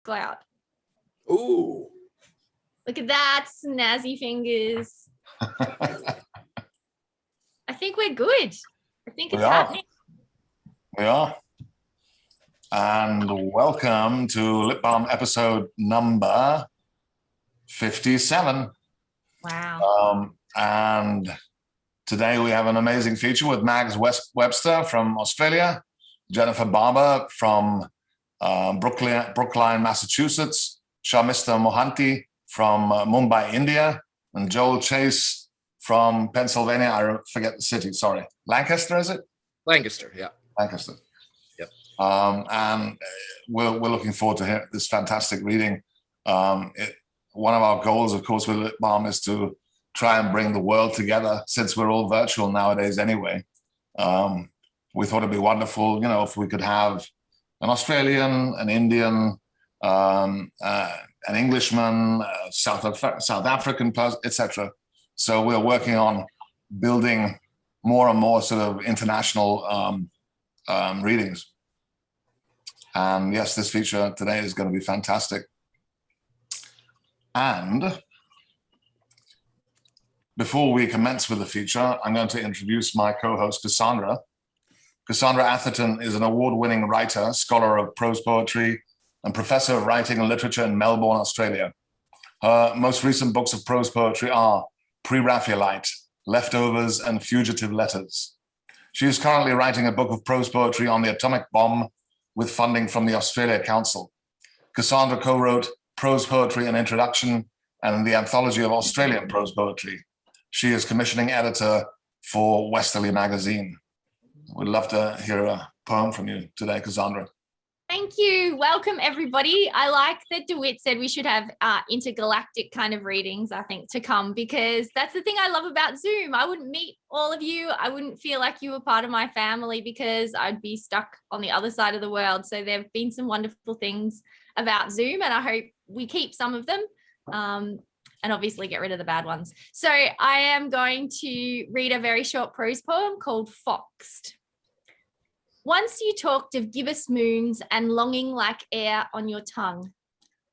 Go out. Ooh. Look at that, snazzy fingers. I think we're good. I think it's happening. We are. And welcome to Lit Balm episode number 57. Wow. And today we have an amazing feature with Mags Webster from Australia, Jennifer Barber from Brookline, Massachusetts, Sharmistha Mohanty from Mumbai, India, and Joel Chace from Pennsylvania. I forget the city, sorry. Lancaster, is it? Lancaster, yeah. Lancaster. Yep. And we're looking forward to this fantastic reading. One of our goals, of course, with Lit Balm is to try and bring the world together, since we're all virtual nowadays anyway. We thought it'd be wonderful, if we could have an Australian, an Indian, an Englishman, South African person, etc. So we're working on building more and more sort of international readings. And yes, this feature today is going to be fantastic. And before we commence with the feature, I'm going to introduce my co-host, Cassandra. Cassandra Atherton is an award-winning writer, scholar of prose poetry, and professor of writing and literature in Melbourne, Australia. Her most recent books of prose poetry are Pre-Raphaelite, Leftovers, and Fugitive Letters. She is currently writing a book of prose poetry on the atomic bomb with funding from the Australia Council. Cassandra co-wrote Prose Poetry, an Introduction, and the Anthology of Australian Prose Poetry. She is commissioning editor for Westerly magazine. We'd love to hear a poem from you today, Cassandra. Thank you. Welcome, everybody. I like that DeWitt said we should have intergalactic kind of readings, I think, to come, because that's the thing I love about Zoom. I wouldn't meet all of you. I wouldn't feel like you were part of my family because I'd be stuck on the other side of the world. So there have been some wonderful things about Zoom, and I hope we keep some of them and obviously get rid of the bad ones. So I am going to read a very short prose poem called Foxed. Once you talked of gibbous moons and longing like air on your tongue.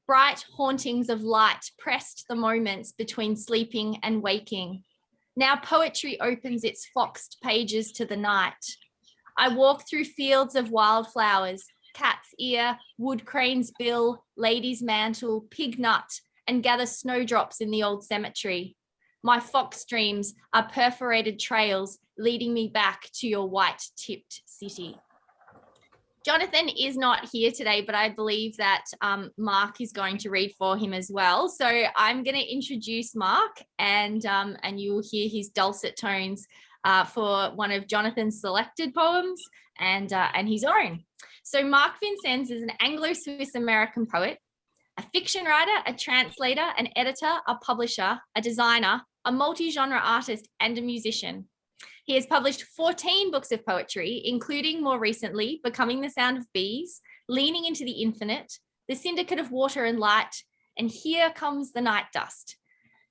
Bright hauntings of light pressed the moments between sleeping and waking. Now poetry opens its foxed pages to the night. I walk through fields of wildflowers, cat's ear, wood crane's bill, lady's mantle, pig nut, and gather snowdrops in the old cemetery. My fox dreams are perforated trails leading me back to your white-tipped city. Jonathan is not here today, but I believe that Mark is going to read for him as well. So I'm going to introduce Mark, and you will hear his dulcet tones for one of Jonathan's selected poems and his own. So Mark Vincennes is an Anglo-Swiss American poet, a fiction writer, a translator, an editor, a publisher, a designer, a multi-genre artist, and a musician. He has published 14 books of poetry, including more recently, Becoming the Sound of Bees, Leaning into the Infinite, The Syndicate of Water and Light, and Here Comes the Night Dust.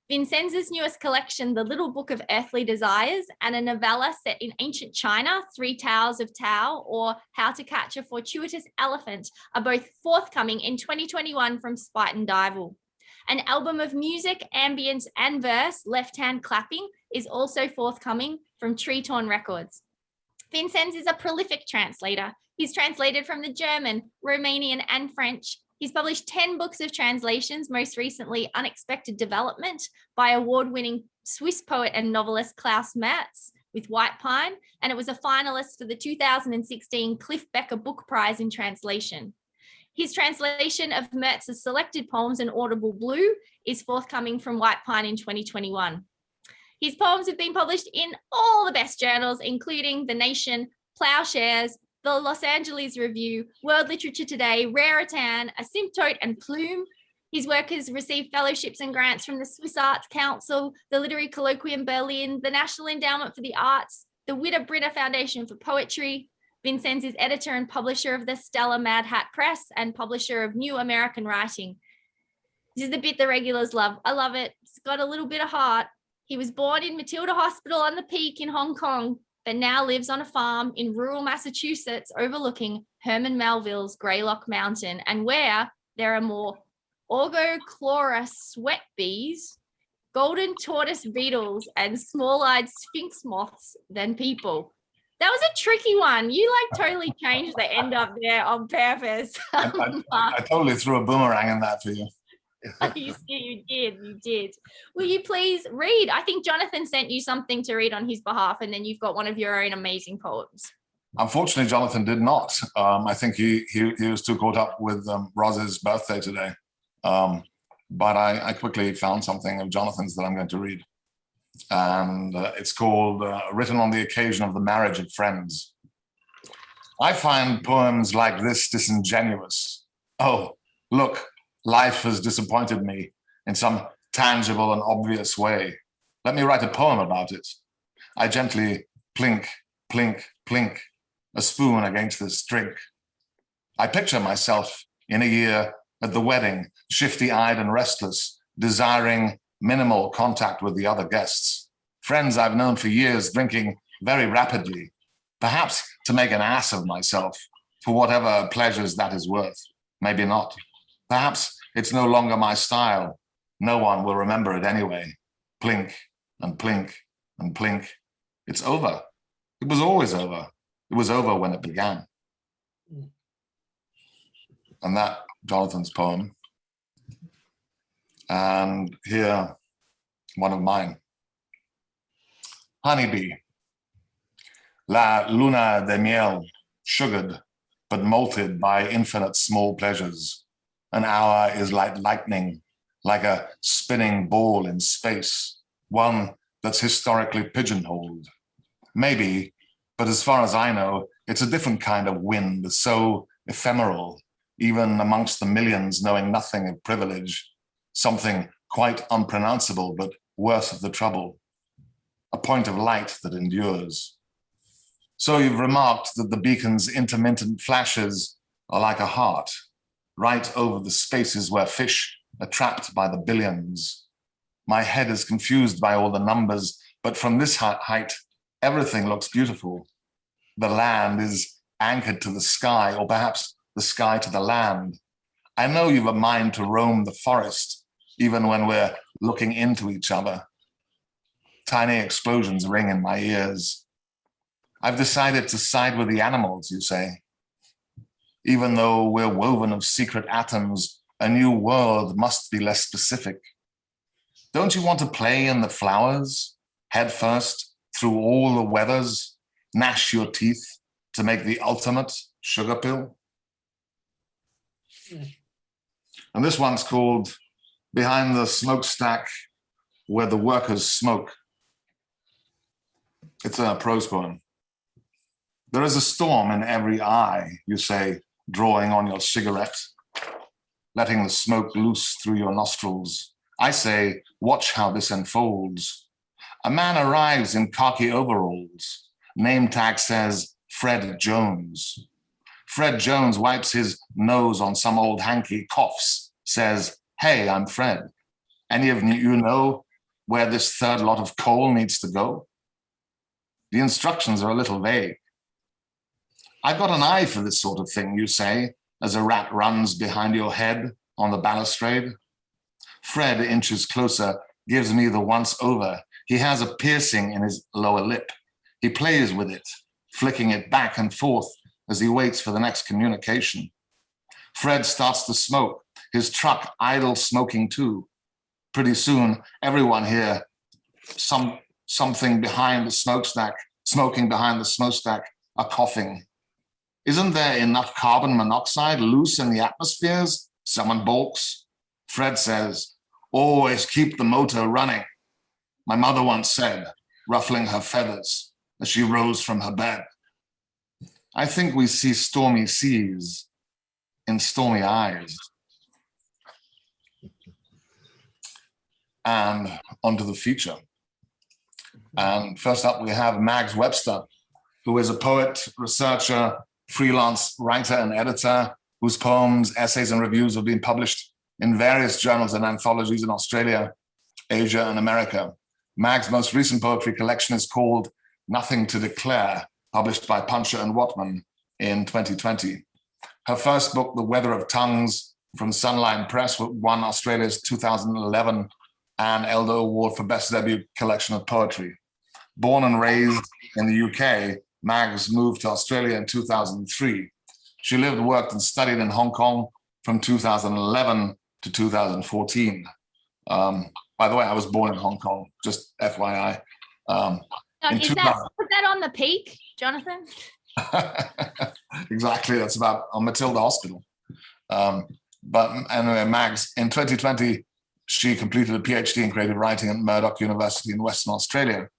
Vincennes' newest collection, The Little Book of Earthly Desires, and a novella set in ancient China, Three Towers of Tao, or How to Catch a Fortuitous Elephant, are both forthcoming in 2021 from Spite and Dival. An album of music, ambience, and verse, Left Hand Clapping, is also forthcoming from Tree Torn Records. Vincennes is a prolific translator. He's translated from the German, Romanian, and French. He's published 10 books of translations, most recently Unexpected Development by award-winning Swiss poet and novelist Klaus Merz with White Pine, and it was a finalist for the 2016 Cliff Becker Book Prize in Translation. His translation of Merz's selected poems in Audible Blue is forthcoming from White Pine in 2021. His poems have been published in all the best journals, including The Nation, Ploughshares, The Los Angeles Review, World Literature Today, Raritan, Asymptote, and Plume. His work has received fellowships and grants from the Swiss Arts Council, the Literary Colloquium Berlin, the National Endowment for the Arts, the Witter-Britter Foundation for Poetry. Vincennes is editor and publisher of the Stella Mad Hat Press and publisher of New American Writing. This is the bit the regulars love. I love it. It's got a little bit of heart. He was born in Matilda Hospital on the Peak in Hong Kong, but now lives on a farm in rural Massachusetts overlooking Herman Melville's Greylock Mountain, and where, there are more Orgochlora sweat bees, golden tortoise beetles, and small-eyed sphinx moths than people. That was a tricky one. You like totally changed the end up there on purpose. I totally threw a boomerang in that for you. You did. Will you please read? I think Jonathan sent you something to read on his behalf, and then you've got one of your own amazing poems. Unfortunately, Jonathan did not. I think he was too caught up with Roz's birthday today. But I quickly found something of Jonathan's that I'm going to read. And it's called Written on the Occasion of the Marriage of Friends. I find poems like this disingenuous. Oh, look, life has disappointed me in some tangible and obvious way. Let me write a poem about it. I gently plink, plink, plink, a spoon against this drink. I picture myself in a year at the wedding, shifty-eyed and restless, desiring minimal contact with the other guests. Friends I've known for years drinking very rapidly, perhaps to make an ass of myself, for whatever pleasures that is worth. Maybe not. Perhaps it's no longer my style. No one will remember it anyway. Plink and plink and plink. It's over. It was always over. It was over when it began. And that, Jonathan's poem. And here, one of mine. Honeybee. La luna de miel, sugared, but malted by infinite small pleasures. An hour is like lightning, like a spinning ball in space, one that's historically pigeonholed. Maybe, but as far as I know, it's a different kind of wind, so ephemeral, even amongst the millions knowing nothing of privilege, something quite unpronounceable, but worth the trouble, a point of light that endures. So you've remarked that the beacon's intermittent flashes are like a heart, right over the spaces where fish are trapped by the billions. My head is confused by all the numbers, but from this height, everything looks beautiful. The land is anchored to the sky, or perhaps the sky to the land. I know you've a mind to roam the forest, even when we're looking into each other. Tiny explosions ring in my ears. I've decided to side with the animals, you say. Even though we're woven of secret atoms, a new world must be less specific. Don't you want to play in the flowers, head first, through all the weathers, gnash your teeth to make the ultimate sugar pill? And this one's called Behind the Smokestack Where the Workers Smoke. It's a prose poem. There is a storm in every eye, you say, drawing on your cigarette, letting the smoke loose through your nostrils. I say, watch how this unfolds. A man arrives in khaki overalls. Name tag says Fred Jones. Fred Jones wipes his nose on some old hanky, coughs, says, hey, I'm Fred. Any of you know where this third lot of coal needs to go? The instructions are a little vague. I've got an eye for this sort of thing, you say, as a rat runs behind your head on the balustrade. Fred inches closer, gives me the once over. He has a piercing in his lower lip. He plays with it, flicking it back and forth as he waits for the next communication. Fred starts to smoke, his truck idle smoking too. Pretty soon, everyone here, something behind the smokestack, smoking behind the smokestack, are coughing. Isn't there enough carbon monoxide loose in the atmospheres? Someone balks. Fred says, always keep the motor running. My mother once said, ruffling her feathers as she rose from her bed. I think we see stormy seas in stormy eyes. And onto the feature. And first up, we have Mags Webster, who is a poet, researcher, freelance writer and editor, whose poems, essays, and reviews have been published in various journals and anthologies in Australia, Asia, and America. Mag's most recent poetry collection is called Nothing to Declare, published by Puncher and Watman in 2020. Her first book, The Weather of Tongues, from Sunline Press, won Australia's 2011 Anne Elder Award for Best Debut Collection of Poetry. Born and raised in the UK, Mags moved to Australia in 2003. She lived, worked, and studied in Hong Kong from 2011 to 2014. By the way, I was born in Hong Kong, just FYI. Is that on the peak, Jonathan? Exactly, that's about on Matilda Hospital. But anyway, Mags, in 2020, she completed a PhD in creative writing at Murdoch University in Western Australia.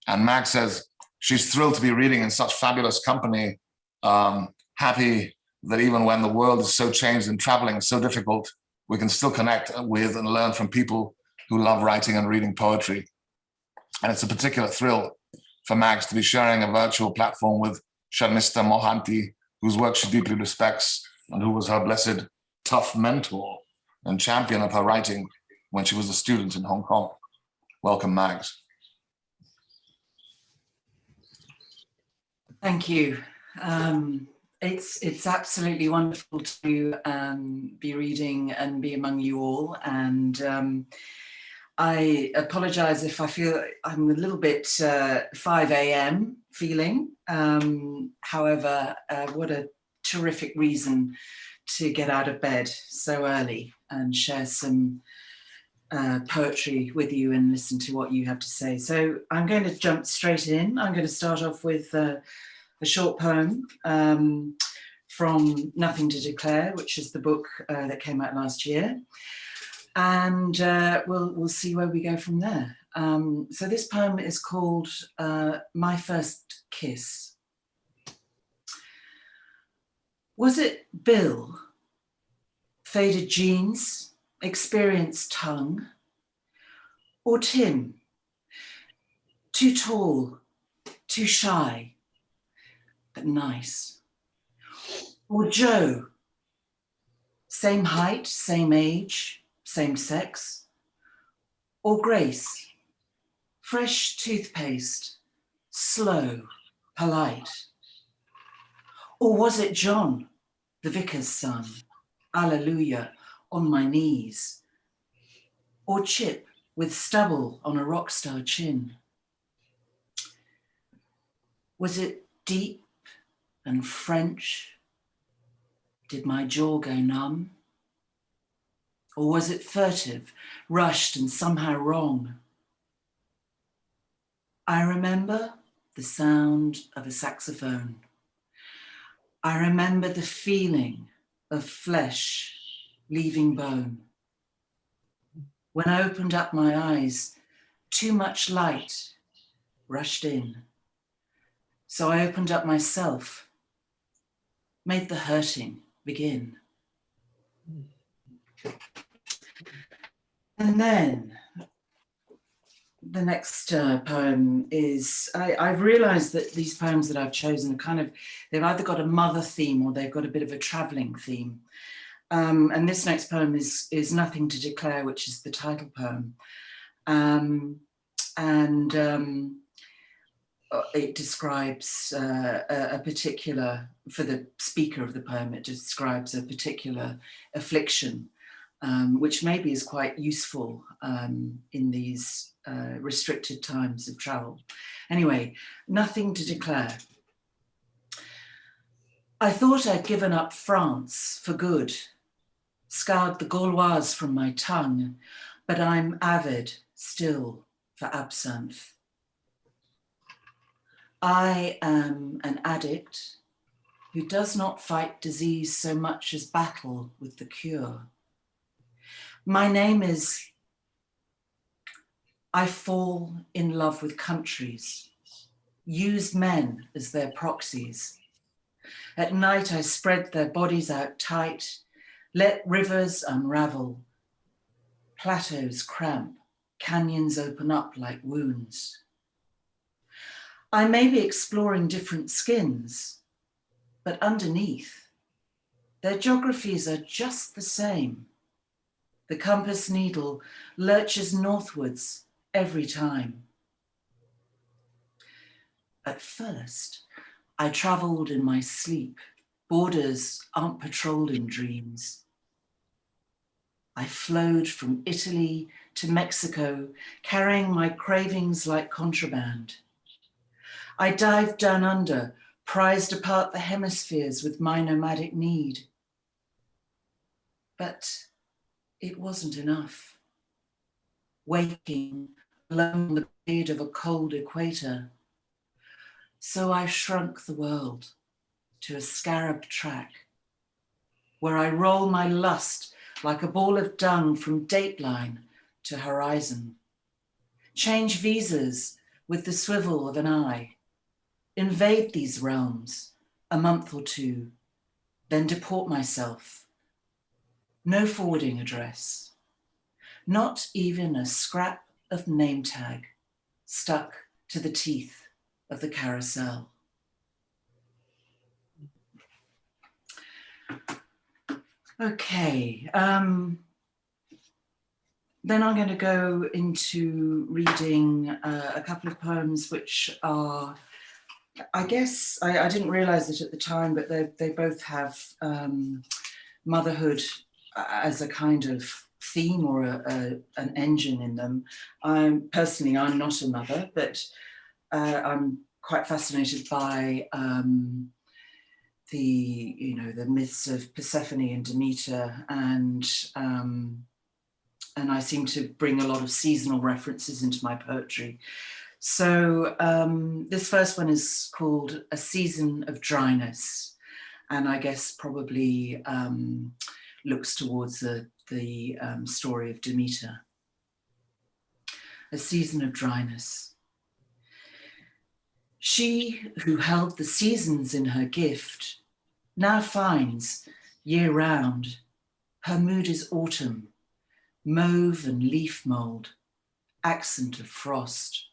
And Mags says she's thrilled to be reading in such fabulous company, happy that even when the world is so changed and traveling is so difficult, we can still connect with and learn from people who love writing and reading poetry. And it's a particular thrill for Mags to be sharing a virtual platform with Sharmistha Mohanty, whose work she deeply respects and who was her blessed tough mentor and champion of her writing when she was a student in Hong Kong. Welcome, Mags. Thank you. It's absolutely wonderful to be reading and be among you all. And I apologize if I feel I'm a little bit 5 a.m. feeling. However, what a terrific reason to get out of bed so early and share some poetry with you and listen to what you have to say. So I'm going to jump straight in. I'm going to start off with a short poem from Nothing to Declare, which is the book that came out last year. And we'll see where we go from there. So this poem is called My First Kiss. Was it Bill? Faded jeans, experienced tongue? Or Tim? Too tall, too shy, but nice? Or Joe? Same height, same age, same sex? Or Grace? Fresh toothpaste, slow, polite? Or was it John, the vicar's son? Alleluia, on my knees? Or Chip with stubble on a rock star chin? Was it deep and French? Did my jaw go numb? Or was it furtive, rushed and somehow wrong? I remember the sound of a saxophone. I remember the feeling of flesh leaving bone. When I opened up my eyes, too much light rushed in. So I opened up myself, made the hurting begin. And then the next poem is, I've realized that these poems that I've chosen are they've either got a mother theme or they've got a bit of a traveling theme. And this next poem is Nothing to Declare, which is the title poem. It describes a particular, for the speaker of the poem, it describes a particular affliction, which maybe is quite useful in these restricted times of travel. Anyway, Nothing to Declare. I thought I'd given up France for good, scoured the Gauloise from my tongue, but I'm avid still for absinthe. I am an addict who does not fight disease so much as battle with the cure. My name is I fall in love with countries, use men as their proxies. At night I spread their bodies out tight, let rivers unravel, plateaus cramp, canyons open up like wounds. I may be exploring different skins, but underneath, their geographies are just the same. The compass needle lurches northwards every time. At first, I traveled in my sleep. Borders aren't patrolled in dreams. I flowed from Italy to Mexico, carrying my cravings like contraband. I dived down under, prized apart the hemispheres with my nomadic need. But it wasn't enough. Waking along the blade of a cold equator. So I shrunk the world to a scarab track, where I roll my lust like a ball of dung from dateline to horizon. Change visas with the swivel of an eye. Invade these realms a month or two, then deport myself. No forwarding address. Not even a scrap of name tag stuck to the teeth of the carousel. Okay, then I'm going to go into reading a couple of poems which are, I guess, I didn't realize it at the time, but they both have motherhood as a kind of theme or an engine in them. I'm not a mother, but I'm quite fascinated by the myths of Persephone and Demeter, and I seem to bring a lot of seasonal references into my poetry. So this first one is called A Season of Dryness, and I guess probably looks towards the story of Demeter. A Season of Dryness. She who held the seasons in her gift now finds, year round, her mood is autumn, mauve and leaf mould, accent of frost.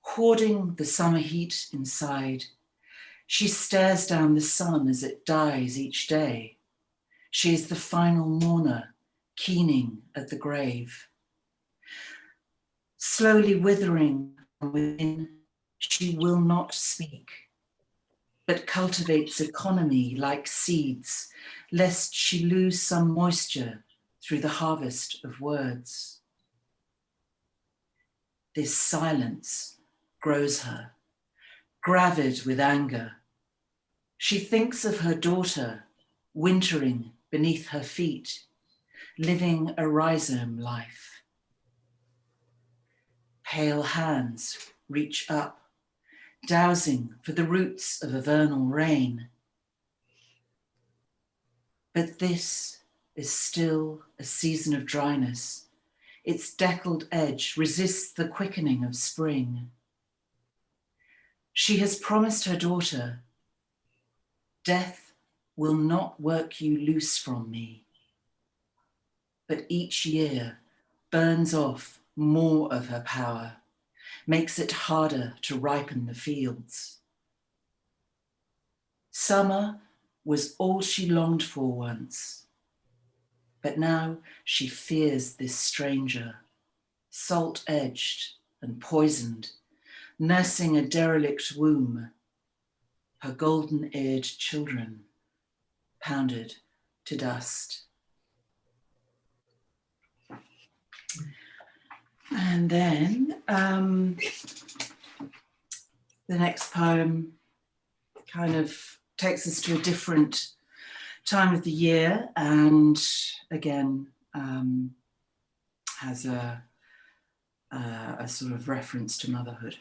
Hoarding the summer heat inside, she stares down the sun as it dies each day. She is the final mourner, keening at the grave. Slowly withering from within, she will not speak, but cultivates economy like seeds, lest she lose some moisture through the harvest of words. This silence grows her, gravid with anger. She thinks of her daughter wintering beneath her feet, living a rhizome life. Pale hands reach up, dowsing for the roots of a vernal rain. But this is still a season of dryness. Its deckled edge resists the quickening of spring. She has promised her daughter, death will not work you loose from me. But each year burns off more of her power, makes it harder to ripen the fields. Summer was all she longed for once, but now she fears this stranger, salt-edged and poisoned, nursing a derelict womb, her golden-eared children pounded to dust. And then the next poem kind of takes us to a different time of the year, and again has a sort of reference to motherhood.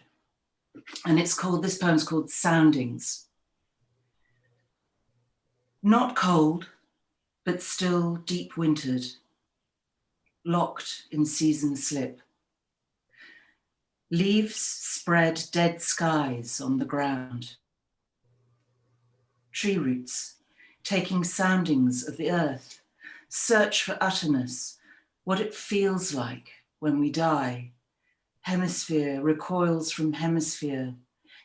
And this poem's called Soundings. Not cold, but still deep wintered, locked in season slip. Leaves spread dead skies on the ground. Tree roots taking soundings of the earth, search for utterness, what it feels like when we die. Hemisphere recoils from hemisphere.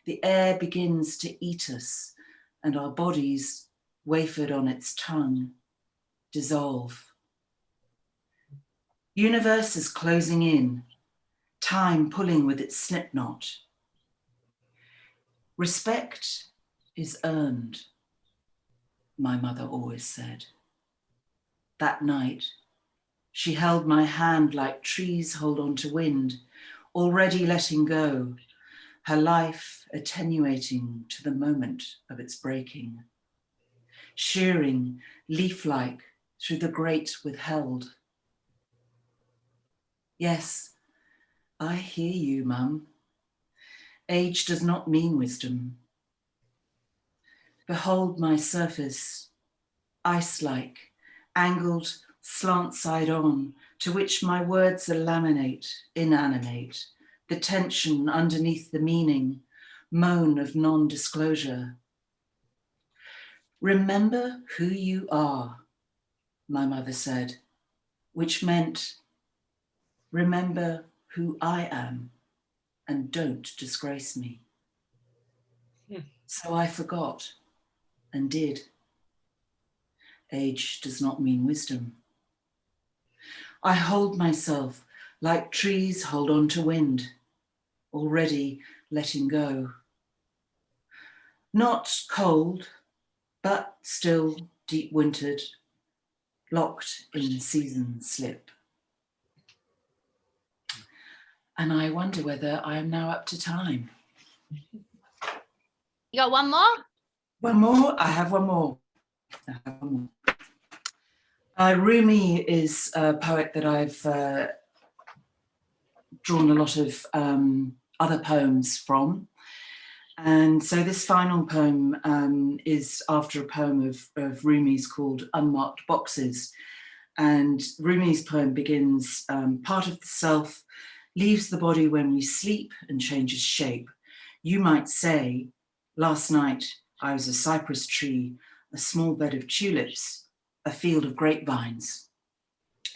The air begins to eat us, and our bodies, wafered on its tongue, dissolve. Universe is closing in, time pulling with its slip knot. Respect is earned, my mother always said. that night. She held my hand like trees hold on to wind, already letting go, her life attenuating to the moment of its breaking, shearing leaf-like through the great withheld. Yes, I hear you, Mum. Age does not mean wisdom. Behold my surface, ice-like, angled slant side on, to which my words are laminate, inanimate, the tension underneath the meaning, moan of non-disclosure. Remember who you are, my mother said, which meant remember who I am and don't disgrace me. So I forgot and did. Age does not mean wisdom. I hold myself like trees hold on to wind, already letting go. Not cold, but still deep wintered, locked in season slip. And I wonder whether I am now up to time. You got one more? One more? I have one more. Rumi is a poet that I've drawn a lot of other poems from. And so this final poem is after a poem of Rumi's called Unmarked Boxes. And Rumi's poem begins, part of the self leaves the body when we sleep and changes shape. You might say, last night I was a cypress tree, a small bed of tulips, a field of grapevines.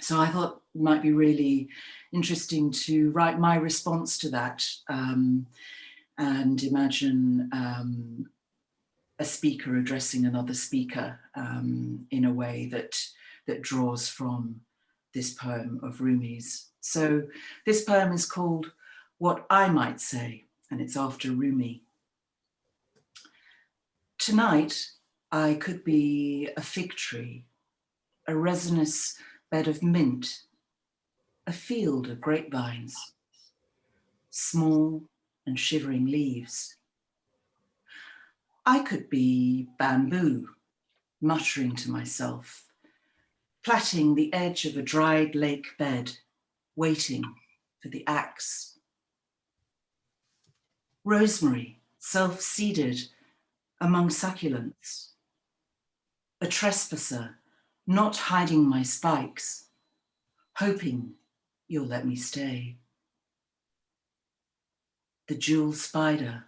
So I thought it might be really interesting to write my response to that and imagine a speaker addressing another speaker in a way that draws from this poem of Rumi's. So this poem is called What I Might Say, and it's after Rumi. Tonight, I could be a fig tree, a resinous bed of mint, a field of grapevines, small and shivering leaves. I could be bamboo, muttering to myself, plaiting the edge of a dried lake bed, waiting for the axe. Rosemary, self-seeded among succulents. A trespasser, not hiding my spikes, hoping you'll let me stay. The jewel spider,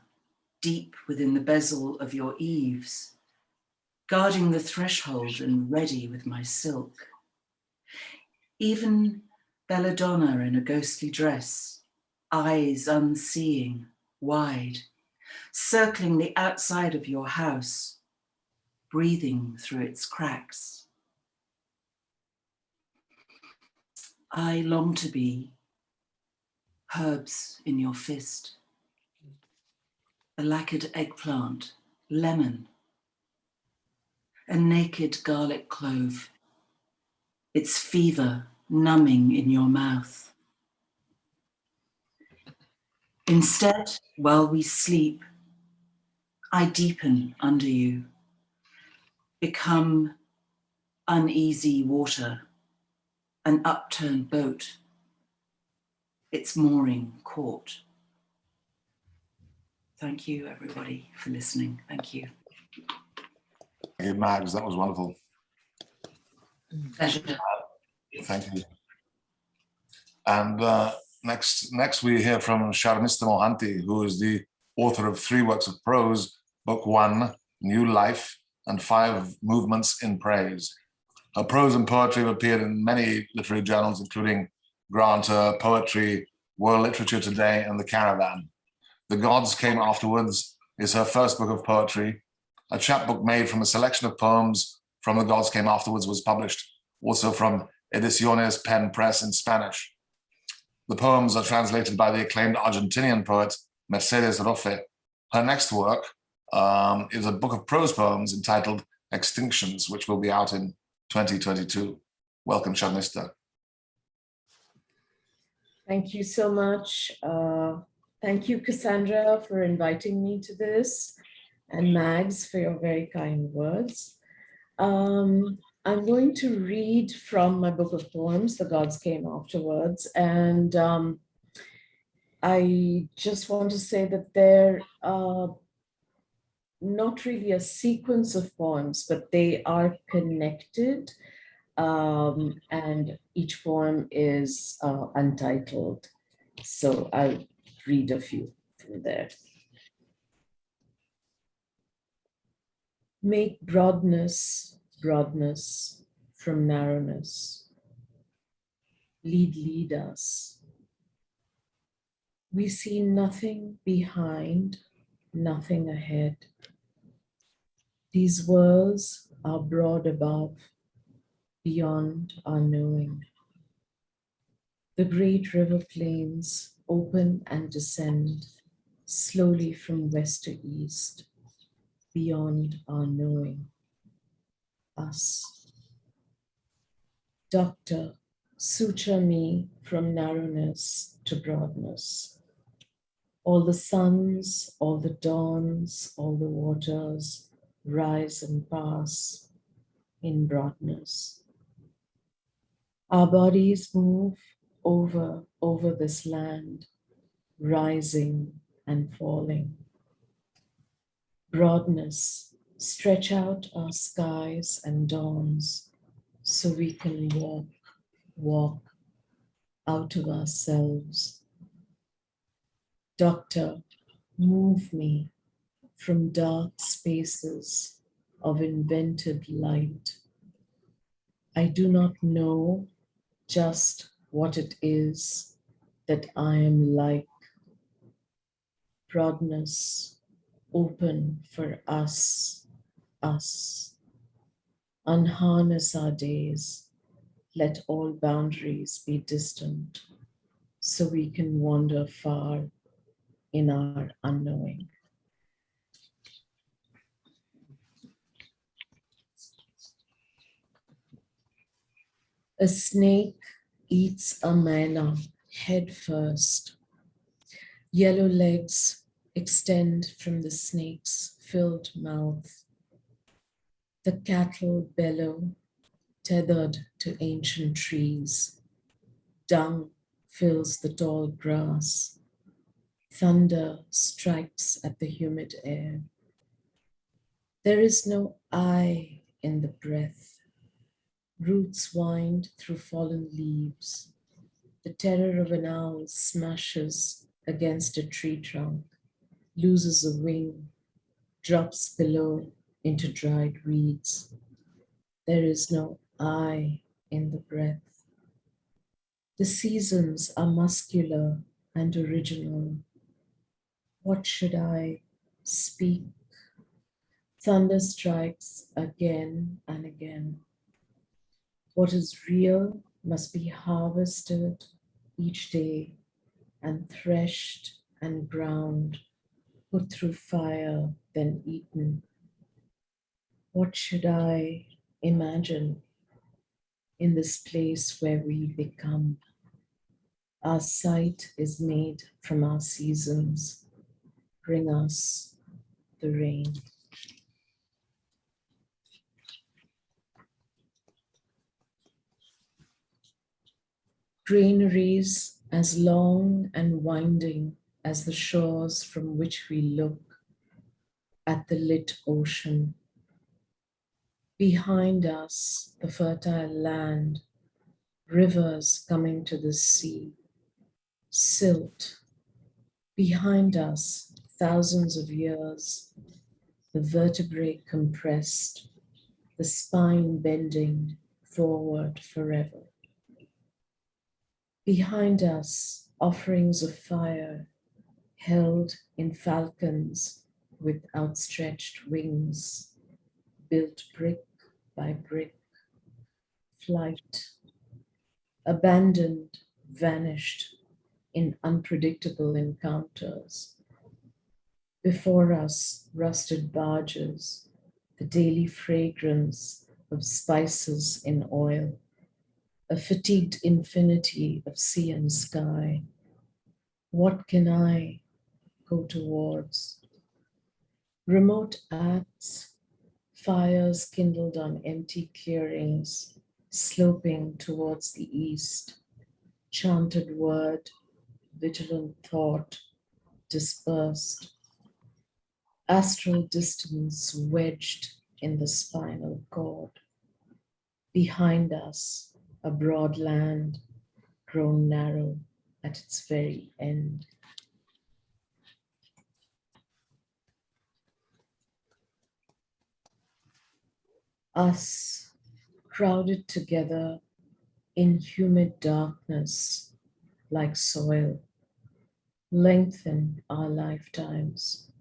deep within the bezel of your eaves, guarding the threshold and ready with my silk. Even belladonna in a ghostly dress, eyes unseeing, wide, circling the outside of your house, breathing through its cracks. I long to be herbs in your fist, a lacquered eggplant, lemon, a naked garlic clove, its fever numbing in your mouth. Instead, while we sleep, I deepen under you, become uneasy water, an upturned boat, its mooring caught. Thank you, everybody, for listening. Thank you. Thank you, Mags. That was wonderful. Pleasure. Thank you. And next we hear from Sharmistha Mohanty, who is the author of 3 works of prose, Book 1, New Life, and 5 movements in praise. Her prose and poetry have appeared in many literary journals, including Granta, Poetry, World Literature Today, and The Caravan. The Gods Came Afterwards is her first book of poetry. A chapbook made from a selection of poems from The Gods Came Afterwards was published also from Ediciones Pen Press in Spanish. The poems are translated by the acclaimed Argentinian poet Mercedes Rofe. Her next work is a book of prose poems entitled Extinctions, which will be out in 2022. Welcome, Sharmistha. Thank you so much. Thank you, Cassandra, for inviting me to this, and Mags for your very kind words. I'm going to read from my book of poems, The Gods Came Afterwards, and I just want to say that they're not really a sequence of poems, but they are connected, and each poem is untitled. So I'll read a few from there. Make broadness, broadness from narrowness. Lead us. We see nothing behind, nothing ahead. These worlds are broad above, beyond our knowing. The great river plains open and descend slowly from west to east, beyond our knowing. Us. Doctor, suture me from narrowness to broadness. All the suns, all the dawns, all the waters rise and pass in broadness. Our bodies move over this land, rising and falling. Broadness, stretch out our skies and dawns so we can walk out of ourselves. Doctor, move me from dark spaces of invented light. I do not know just what it is that I am like. Broadness, open for us. Unharness our days. Let all boundaries be distant so we can wander far in our unknowing. A snake eats a myna head first. Yellow legs extend from the snake's filled mouth. The cattle bellow, tethered to ancient trees. Dung fills the tall grass. Thunder strikes at the humid air. There is no I in the breath. Roots wind through fallen leaves. The terror of an owl smashes against a tree trunk, loses a wing, drops below into dried weeds. There is no I in the breath. The seasons are muscular and original. What should I speak? Thunder strikes again and again. What is real must be harvested each day and threshed and ground, put through fire, then eaten. What should I imagine in this place where we become? Our sight is made from our seasons. Bring us the rain. Granaries as long and winding as the shores from which we look at the lit ocean. Behind us, the fertile land, rivers coming to the sea, silt. Behind us, thousands of years, the vertebrae compressed, the spine bending forward forever. Behind us, offerings of fire held in falcons with outstretched wings, built brick by brick, flight, abandoned, vanished in unpredictable encounters. Before us, rusted barges, the daily fragrance of spices in oil, a fatigued infinity of sea and sky. What can I go towards? Remote acts, fires kindled on empty clearings, sloping towards the east, chanted word, vigilant thought, dispersed, astral distance wedged in the spinal cord. Behind us, a broad land grown narrow at its very end. Us, crowded together in humid darkness like soil, lengthen our lifetimes.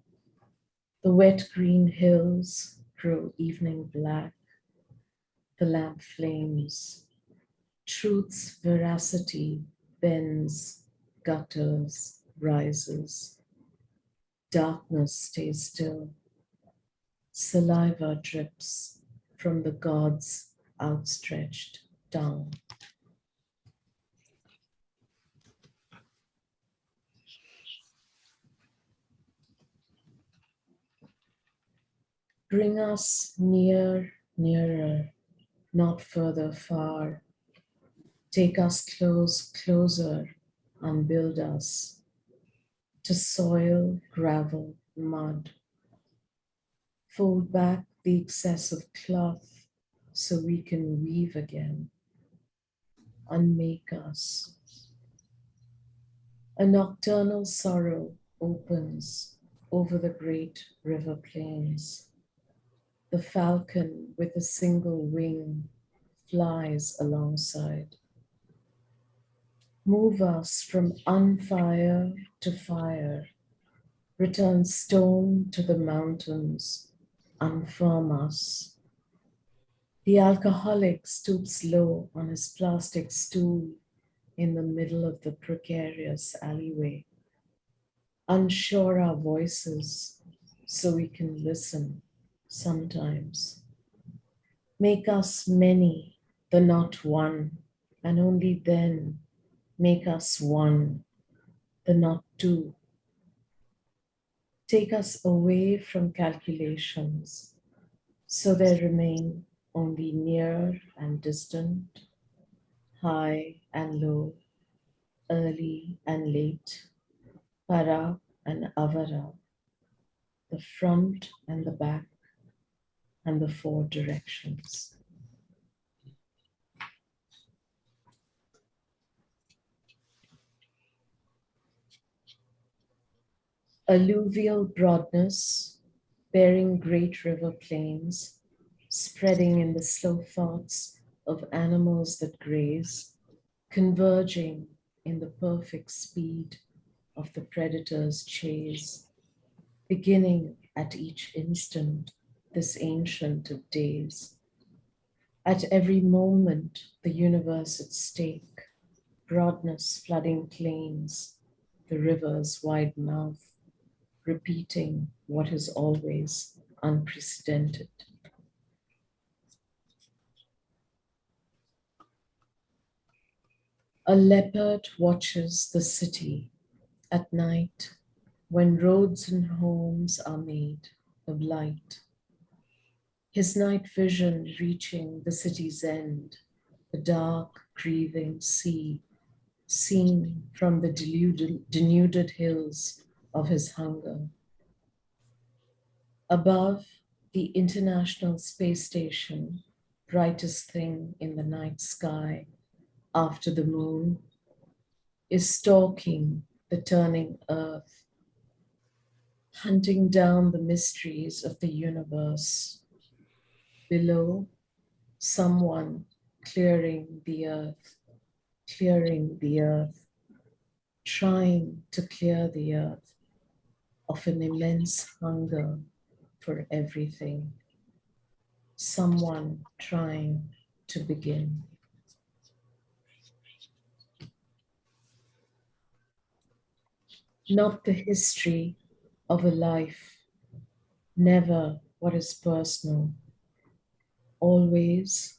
The wet green hills grow evening black, the lamp flames. Truth's veracity bends, gutters, rises. Darkness stays still. Saliva drips from the gods' outstretched tongue. Bring us near, nearer, not further far. Take us close, closer, and build us to soil, gravel, mud. Fold back the excess of cloth so we can weave again. Unmake us. A nocturnal sorrow opens over the great river plains. The falcon with a single wing flies alongside. Move us from unfire to fire. Return stone to the mountains. Unfirm us. The alcoholic stoops low on his plastic stool in the middle of the precarious alleyway. Unsure our voices so we can listen sometimes. Make us many, the not one, and only then make us one, the not two. Take us away from calculations so there remain only near and distant, high and low, early and late, para and avara, the front and the back, and the four directions. Alluvial broadness, bearing great river plains, spreading in the slow thoughts of animals that graze, converging in the perfect speed of the predator's chase, beginning at each instant, this ancient of days. At every moment, the universe at stake, broadness flooding plains, the river's wide mouth, repeating what is always unprecedented. A leopard watches the city at night when roads and homes are made of light. His night vision reaching the city's end, the dark, grieving sea, seen from the denuded hills of his hunger. Above, the International Space Station, brightest thing in the night sky after the moon, is stalking the turning earth, hunting down the mysteries of the universe. Below, someone clearing the earth, trying to clear the earth of an immense hunger for everything. Someone trying to begin. Not the history of a life, never what is personal, always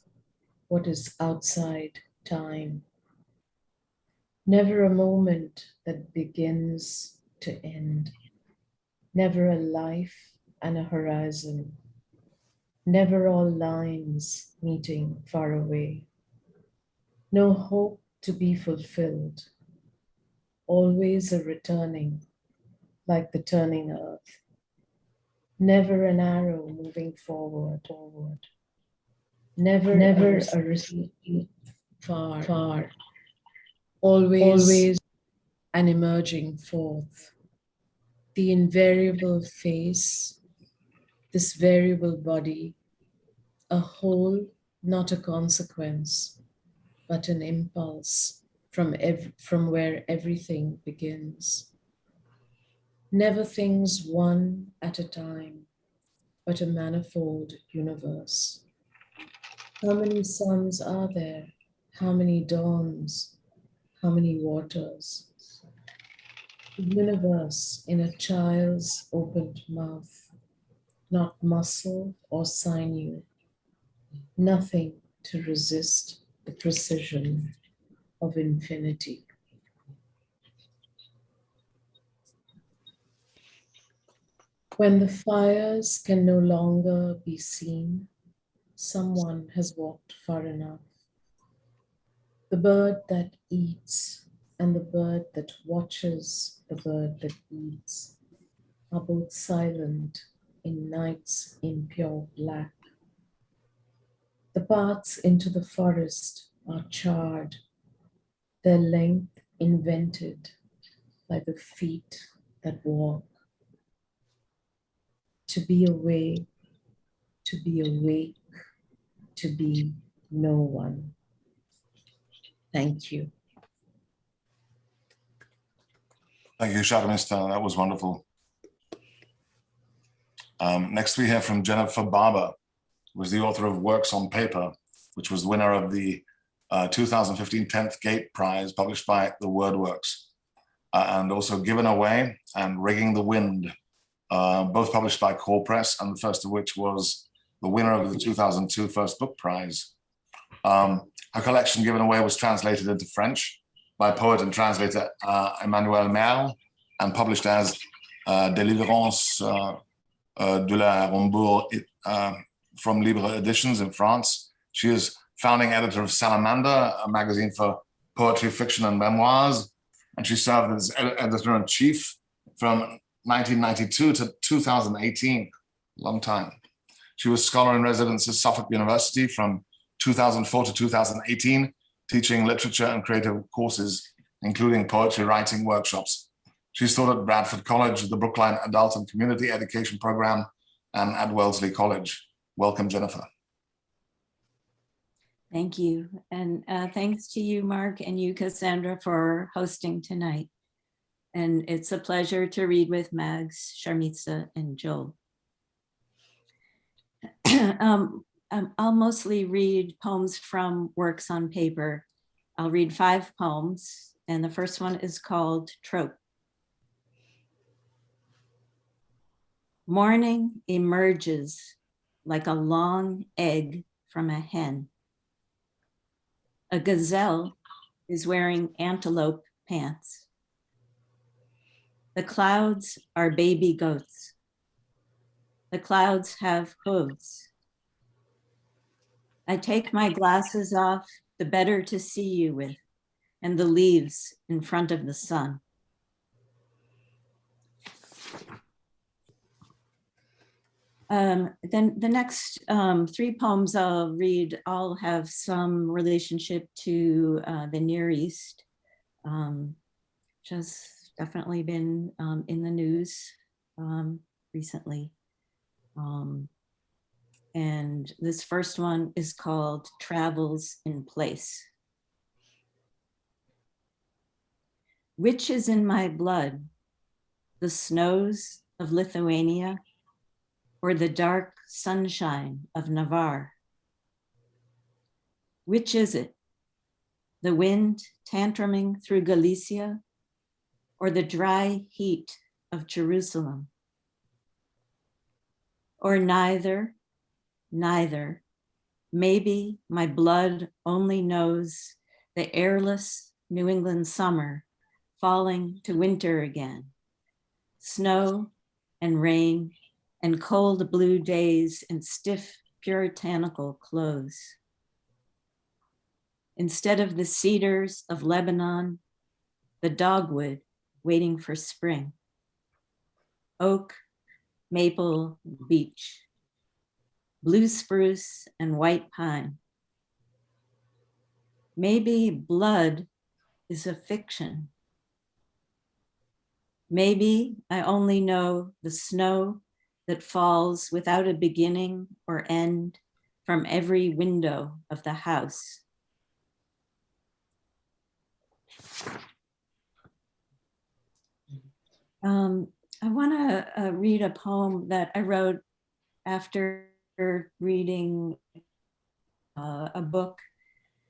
what is outside time. Never a moment that begins to end. Never a life and a horizon. Never all lines meeting far away. No hope to be fulfilled. Always a returning, like the turning earth. Never an arrow moving forward. Never a receding far. Always an emerging forth. The invariable face, this variable body, a whole, not a consequence, but an impulse from where everything begins. Never things one at a time, but a manifold universe. How many suns are there? How many dawns? How many waters? The universe in a child's opened mouth, not muscle or sinew, nothing to resist the precision of infinity. When the fires can no longer be seen, someone has walked far enough. The bird that eats and the bird that watches the bird that eats are both silent in night's impure black. The paths into the forest are charred, their length invented by the feet that walk. To be away, to be awake, to be no one. Thank you. Thank you, Sharmistha. That was wonderful. Next, we hear from Jennifer Barber, who was the author of Works on Paper, which was the winner of the 2015 10th Gate Prize, published by The Word Works, and also Given Away and Rigging the Wind, both published by Core Press, and the first of which was the winner of the 2002 First Book Prize. Her collection, Given Away, was translated into French by poet and translator Emmanuel Merle, and published as Délivrance de la Rambourg from Libre Editions in France. She is founding editor of Salamander, a magazine for poetry, fiction, and memoirs, and she served as editor-in-chief from 1992 to 2018, long time. She was scholar in residence at Suffolk University from 2004 to 2018, teaching literature and creative courses, including poetry writing workshops. She's taught at Bradford College, the Brookline Adult and Community Education Program, and at Wellesley College. Welcome, Jennifer. Thank you. And thanks to you, Mark, and you, Cassandra, for hosting tonight. And it's a pleasure to read with Mags, Sharmistha, and Joel. I'll mostly read poems from Works on Paper. I'll read 5 poems, and the first one is called Trope. Morning emerges like a long egg from a hen. A gazelle is wearing antelope pants. The clouds are baby goats. The clouds have hooves. I take my glasses off, the better to see you with, and the leaves in front of the sun. Then the next 3 poems I'll read all have some relationship to the Near East, which has definitely been in the news recently. And this first one is called Travels in Place. Which is in my blood, the snows of Lithuania or the dark sunshine of Navarre? Which is it? The wind tantruming through Galicia or the dry heat of Jerusalem? Or neither? Neither. Maybe my blood only knows the airless New England summer falling to winter again, snow and rain and cold blue days and stiff puritanical clothes. Instead of the cedars of Lebanon, the dogwood waiting for spring, oak, maple, beech, blue spruce and white pine. Maybe blood is a fiction. Maybe I only know the snow that falls without a beginning or end from every window of the house. I want to read a poem that I wrote after reading a book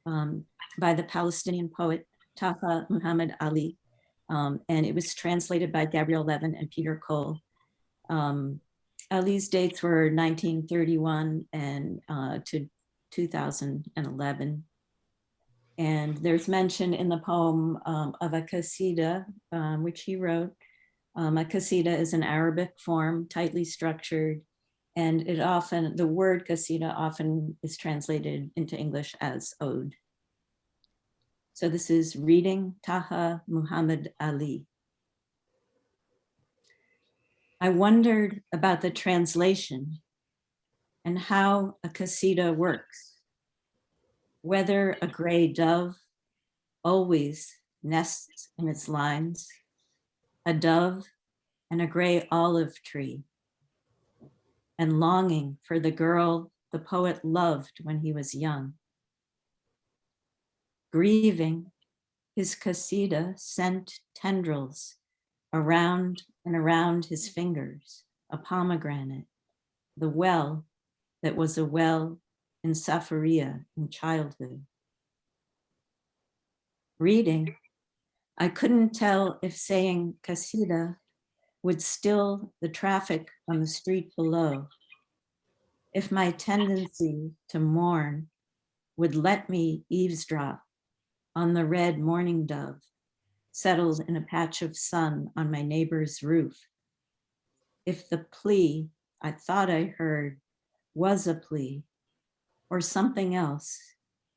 by the Palestinian poet Taha Muhammad Ali, and it was translated by Gabrielle Levin and Peter Cole. Ali's dates were 1931 and to 2011. And there's mention in the poem of a qasida, which he wrote. A qasida is an Arabic form, tightly structured, and the word qasida often is translated into English as ode. So this is reading Taha Muhammad Ali. I wondered about the translation and how a qasida works, whether a gray dove always nests in its lines, a dove and a gray olive tree, and longing for the girl the poet loved when he was young. Grieving, his qasida sent tendrils around and around his fingers, a pomegranate, the well that was a well in Safaria in childhood. Reading, I couldn't tell if saying qasida would still the traffic on the street below, if my tendency to mourn would let me eavesdrop on the red mourning dove settled in a patch of sun on my neighbor's roof, if the plea I thought I heard was a plea or something else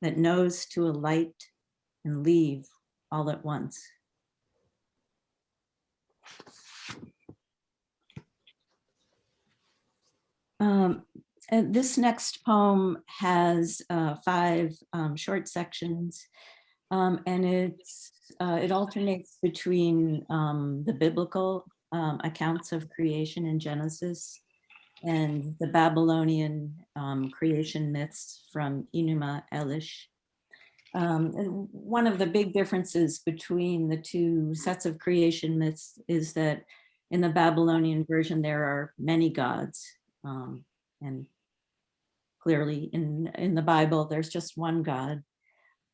that knows to alight and leave all at once. And this next poem has 5 short sections, and it alternates between the biblical accounts of creation in Genesis and the Babylonian creation myths from Enuma Elish. And one of the big differences between the two sets of creation myths is that in the Babylonian version, there are many gods. And clearly in the Bible, there's just one God.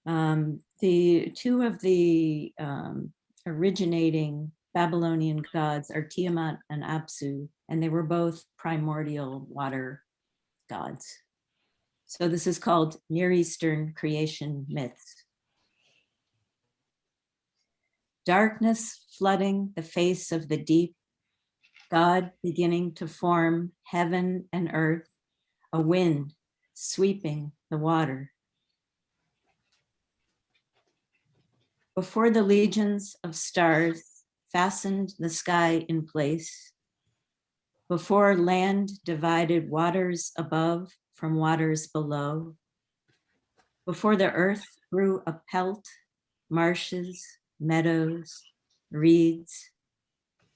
The two of the originating Babylonian gods are Tiamat and Apsu, and they were both primordial water gods. So this is called Near Eastern creation myths. Darkness flooding the face of the deep, God beginning to form heaven and earth, a wind sweeping the water. Before the legions of stars fastened the sky in place, before land divided waters above from waters below, before the earth grew a pelt, marshes, meadows, reeds,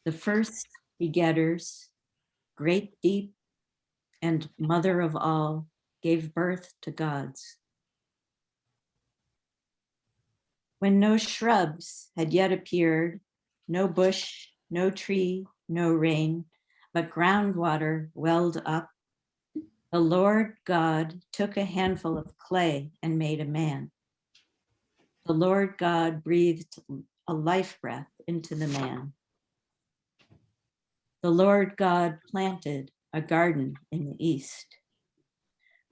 the first begetters, great deep and mother of all, gave birth to gods. When no shrubs had yet appeared, no bush, no tree, no rain, but groundwater welled up, the Lord God took a handful of clay and made a man. The Lord God breathed a life breath into the man. The Lord God planted a garden in the east.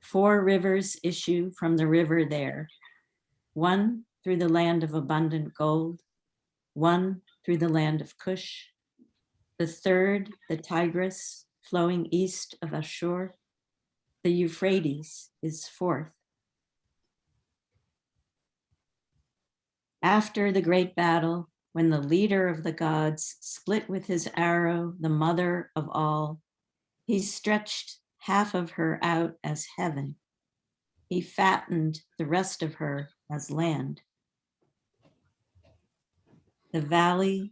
4 rivers issue from the river there, one through the land of abundant gold, one through the land of Cush, the third, the Tigris, flowing east of Ashur, the Euphrates is fourth. After the great battle, when the leader of the gods split with his arrow the mother of all, he stretched half of her out as heaven. He fattened the rest of her as land. The valley,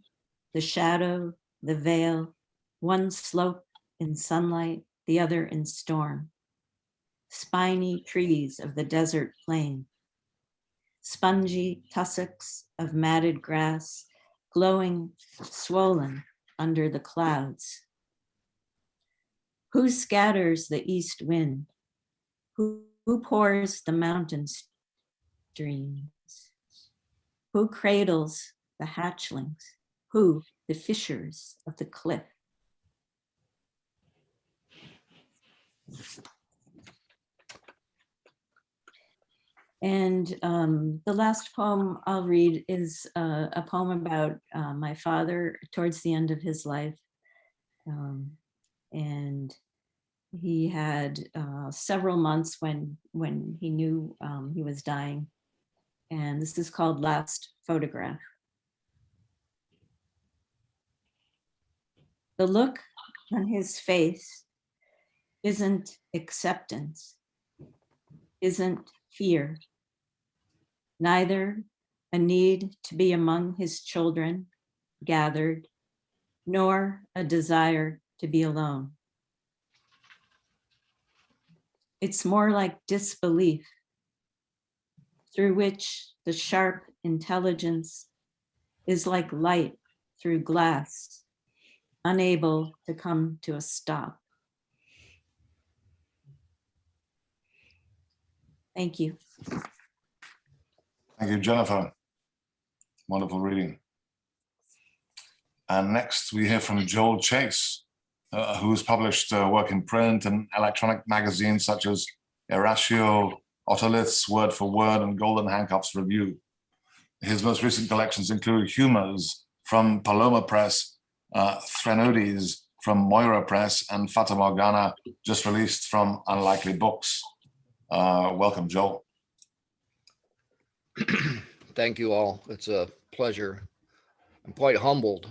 the shadow, the veil, one slope in sunlight, the other in storm. Spiny trees of the desert plain, spongy tussocks of matted grass, glowing, swollen under the clouds. Who scatters the east wind? Who pours the mountain streams? Who cradles the hatchlings? Who the fishers of the cliff? And the last poem I'll read is a poem about my father towards the end of his life. And he had several months when he knew he was dying. And this is called Last Photograph. The look on his face isn't acceptance, isn't fear, neither a need to be among his children gathered, nor a desire to be alone. It's more like disbelief, through which the sharp intelligence is like light through glass, unable to come to a stop. Thank you. Thank you, Jennifer. Wonderful reading. And next we hear from Joel Chace, who's published work in print and electronic magazines such as Erasio, Otolith's Word for Word, and Golden Handcuffs Review. His most recent collections include Humors from Paloma Press, Threnodies from Moira Press, and Fata Morgana, just released from Unlikely Books. Welcome, Joel. Thank you all. It's a pleasure. I'm quite humbled.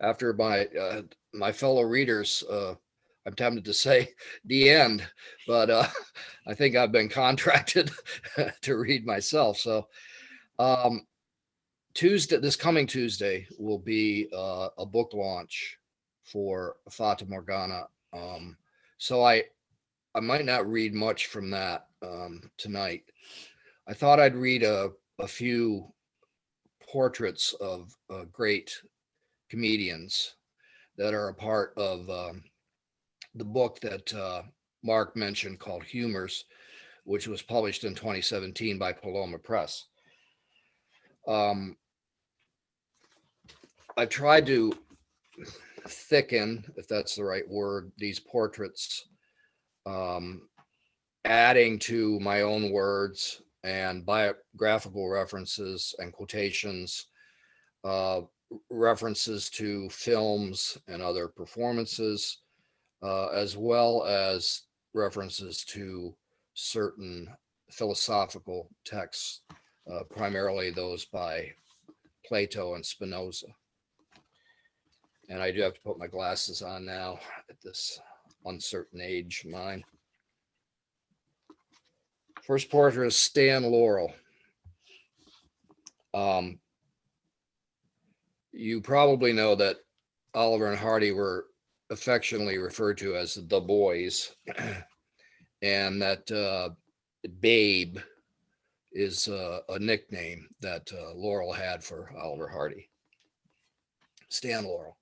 After my fellow readers, I'm tempted to say the end, but I think I've been contracted to read myself. So this coming Tuesday will be a book launch for Fata Morgana. So I might not read much from that tonight. I thought I'd read a few portraits of great comedians that are a part of the book that Mark mentioned called Humors, which was published in 2017 by Paloma Press. I tried to thicken, if that's the right word, these portraits, adding to my own words and biographical references and quotations, references to films and other performances, as well as references to certain philosophical texts, primarily those by Plato and Spinoza. And I do have to put my glasses on now at this uncertain age of mine. First portrait is Stan Laurel. You probably know that Oliver and Hardy were affectionately referred to as the boys, and that Babe is a nickname that Laurel had for Oliver Hardy. Stan Laurel.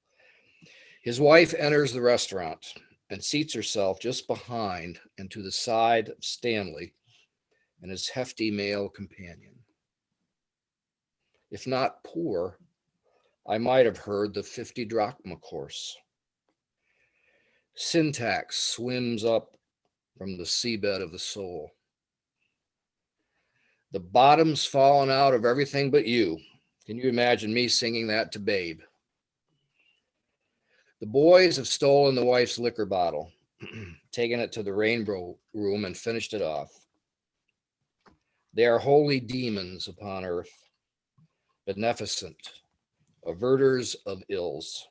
His wife enters the restaurant and seats herself just behind and to the side of Stanley and his hefty male companion. If not poor, I might have heard the 50 drachma course. Syntax swims up from the seabed of the soul. The bottom's fallen out of everything but you. Can you imagine me singing that to Babe? The boys have stolen the wife's liquor bottle, taken it to the rainbow room and finished it off. They are holy demons upon earth, beneficent, averters of ills,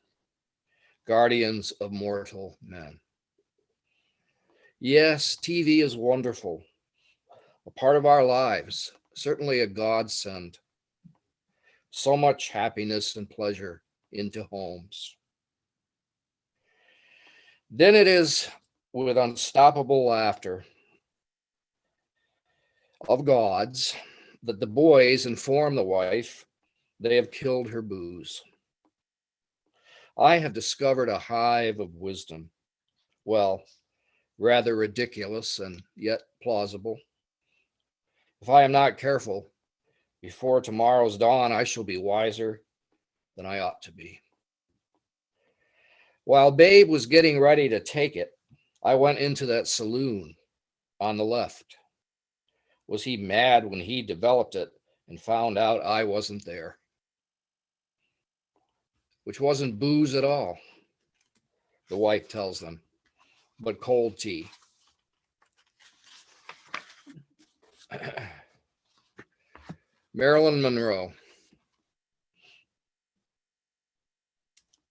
guardians of mortal men. Yes, TV is wonderful, a part of our lives, certainly a godsend. So much happiness and pleasure into homes. Then it is with unstoppable laughter of gods that the boys inform the wife they have killed her booze. I have discovered a hive of wisdom. Well, rather ridiculous and yet plausible. If I am not careful, before tomorrow's dawn, I shall be wiser than I ought to be. While Babe was getting ready to take it, I went into that saloon on the left. Was he mad when he developed it and found out I wasn't there? Which wasn't booze at all, the wife tells them, but cold tea. Marilyn Monroe.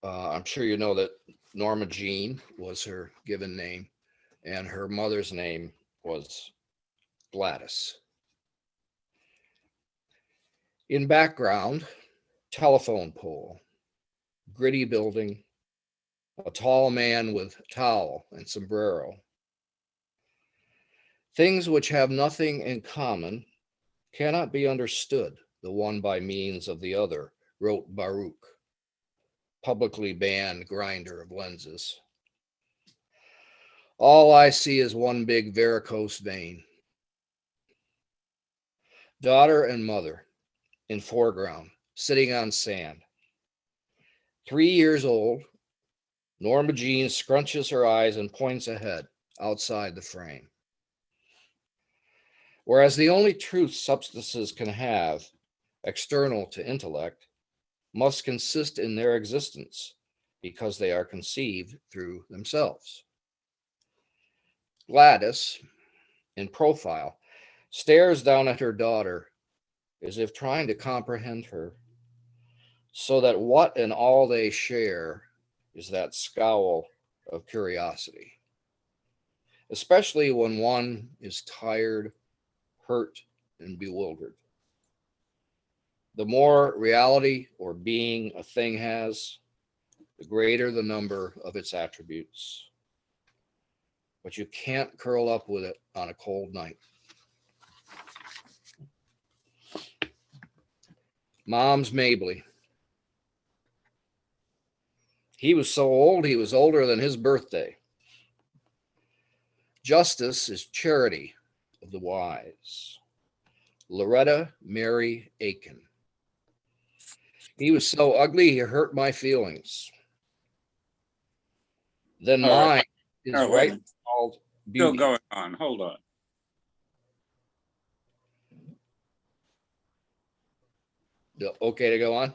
I'm sure you know that Norma Jean was her given name, and her mother's name was Gladys. In background, telephone pole, gritty building, a tall man with towel and sombrero. Things which have nothing in common cannot be understood, the one by means of the other, wrote Baruch, publicly banned grinder of lenses. All I see is one big varicose vein. Daughter and mother in foreground, sitting on sand. 3 years old, Norma Jean scrunches her eyes and points ahead, outside the frame. Whereas the only truth substances can have, external to intellect, must consist in their existence because they are conceived through themselves. Gladys, in profile, stares down at her daughter as if trying to comprehend her, so that what and all they share is that scowl of curiosity, especially when one is tired, hurt, and bewildered. The more reality or being a thing has, the greater the number of its attributes. But you can't curl up with it on a cold night. Mom's Mabley. He was so old, he was older than his birthday. Justice is charity of the wise. Loretta Mary Aiken. He was so ugly, he hurt my feelings. Then mine is right called beauty. Still going on. Hold on. Okay to go on?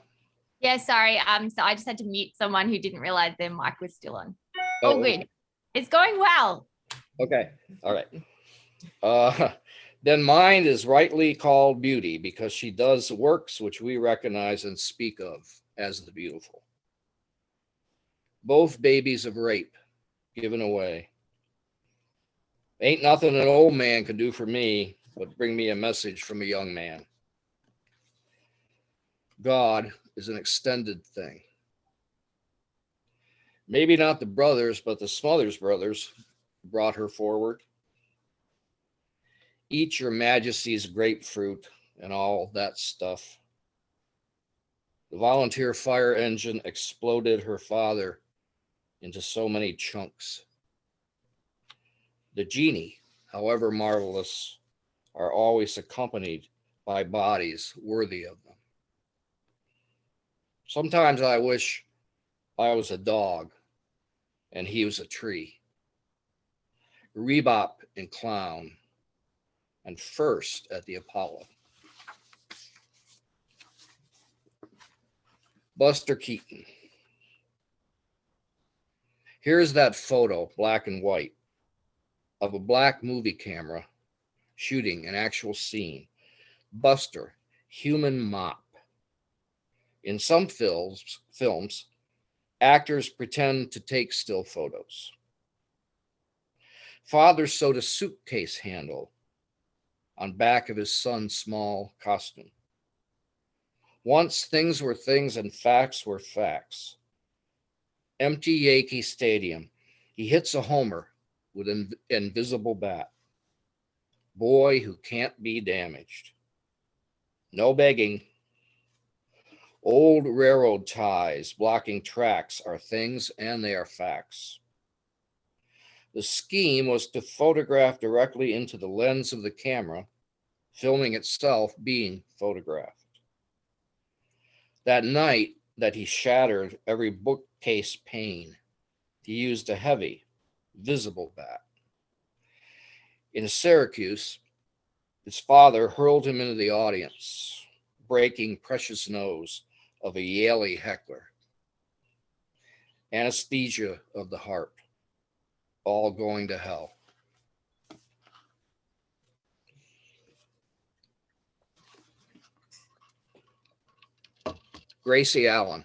Yeah, sorry. So I just had to mute someone who didn't realize their mic was still on. Oh, Oh, good. It's going well. Okay. All right. Then mind is rightly called beauty because she does works which we recognize and speak of as the beautiful. Both babies of rape given away. Ain't nothing an old man can do for me but bring me a message from a young man. God is an extended thing. Maybe not the brothers, but the Smothers brothers brought her forward. Eat your majesty's grapefruit and all that stuff. The volunteer fire engine exploded her father into so many chunks. The genie, however marvelous, are always accompanied by bodies worthy of them. Sometimes I wish I was a dog and he was a tree. Rebop and clown, and first at the Apollo. Buster Keaton. Here's that photo, black and white, of a black movie camera shooting an actual scene. Buster, human mop. In some films, actors pretend to take still photos. Father sewed a suitcase handle on back of his son's small costume. Once things were things and facts were facts. Empty Yankee Stadium. He hits a homer with an invisible bat. Boy who can't be damaged. No begging. Old railroad ties blocking tracks are things and they are facts. The scheme was to photograph directly into the lens of the camera, filming itself being photographed. That night that he shattered every bookcase pane, he used a heavy, visible bat. In Syracuse, his father hurled him into the audience, breaking precious nose of a Yaley heckler. Anesthesia of the heart, all going to hell. Gracie Allen.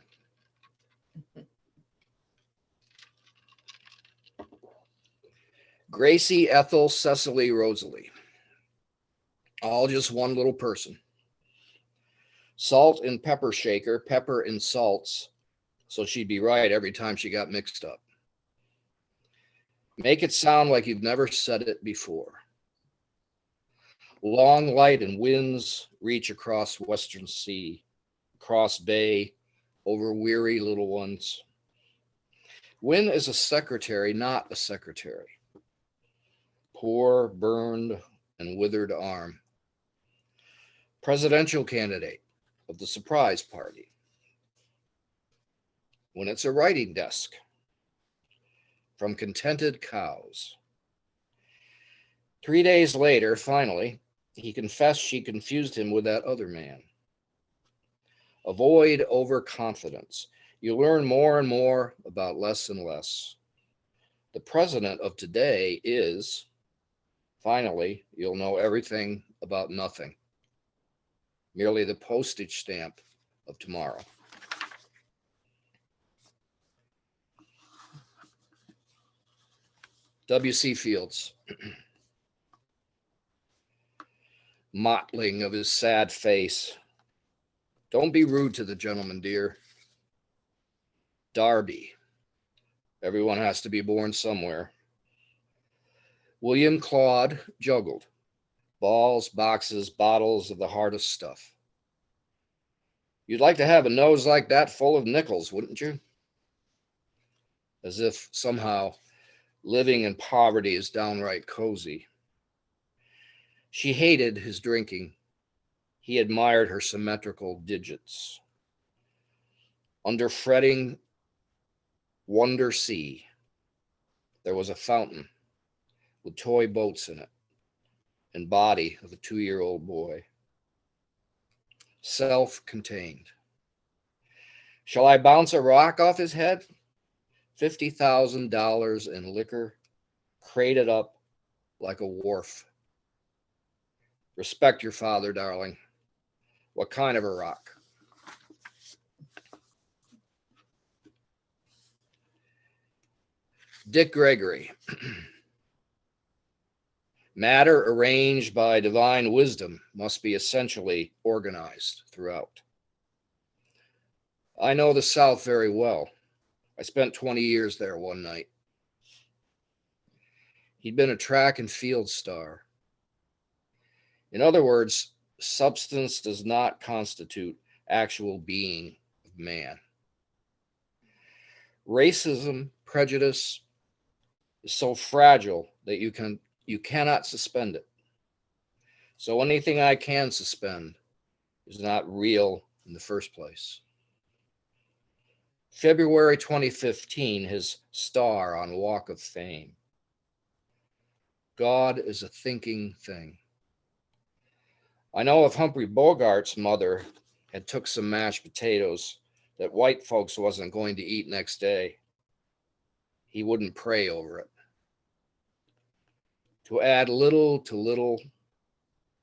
Gracie, Ethel, Cecily, Rosalie. All just one little person. Salt and pepper shaker, pepper and salts, so she'd be right every time she got mixed up. Make it sound like you've never said it before. Long light and winds reach across Western Sea, across bay, over weary little ones. Wynn is a secretary, not a secretary. Poor, burned, and withered arm. Presidential candidate of the surprise party. When it's a writing desk. From contented cows. 3 days later, finally, he confessed she confused him with that other man. Avoid overconfidence. You learn more and more about less and less. The president of today is, finally, you'll know everything about nothing. Merely the postage stamp of tomorrow. W.C. Fields. Mottling of his sad face. Don't be rude to the gentleman, dear. Darby. Everyone has to be born somewhere. William Claude juggled. Balls, boxes, bottles of the hardest stuff. You'd like to have a nose like that full of nickels, wouldn't you? As if somehow living in poverty is downright cozy. She hated his drinking. He admired her symmetrical digits. Under fretting Wonder Sea, there was a fountain with toy boats in it and body of a 2-year-old boy. Self-contained. Shall I bounce a rock off his head? $50,000 in liquor, crated up like a wharf. Respect your father, darling. What kind of a rock? Dick Gregory. Matter arranged by divine wisdom must be essentially organized throughout. I know the South very well. I spent 20 years there one night. He'd been a track and field star. In other words, substance does not constitute actual being of man. Racism, prejudice is so fragile that you cannot suspend it. So anything I can suspend is not real in the first place. February 2015, his star on Walk of Fame. God is a thinking thing. I know if Humphrey Bogart's mother had took some mashed potatoes that white folks wasn't going to eat next day, he wouldn't pray over it. To add little to little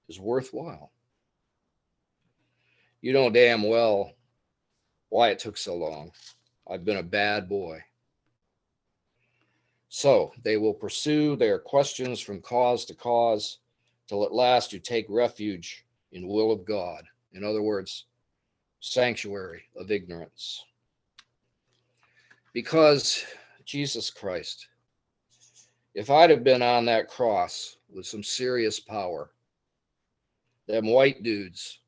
is worthwhile. You know damn well why it took so long. I've been a bad boy. So they will pursue their questions from cause to cause till at last you take refuge in will of God. In other words, sanctuary of ignorance. Because Jesus Christ, if I'd have been on that cross with some serious power, them white dudes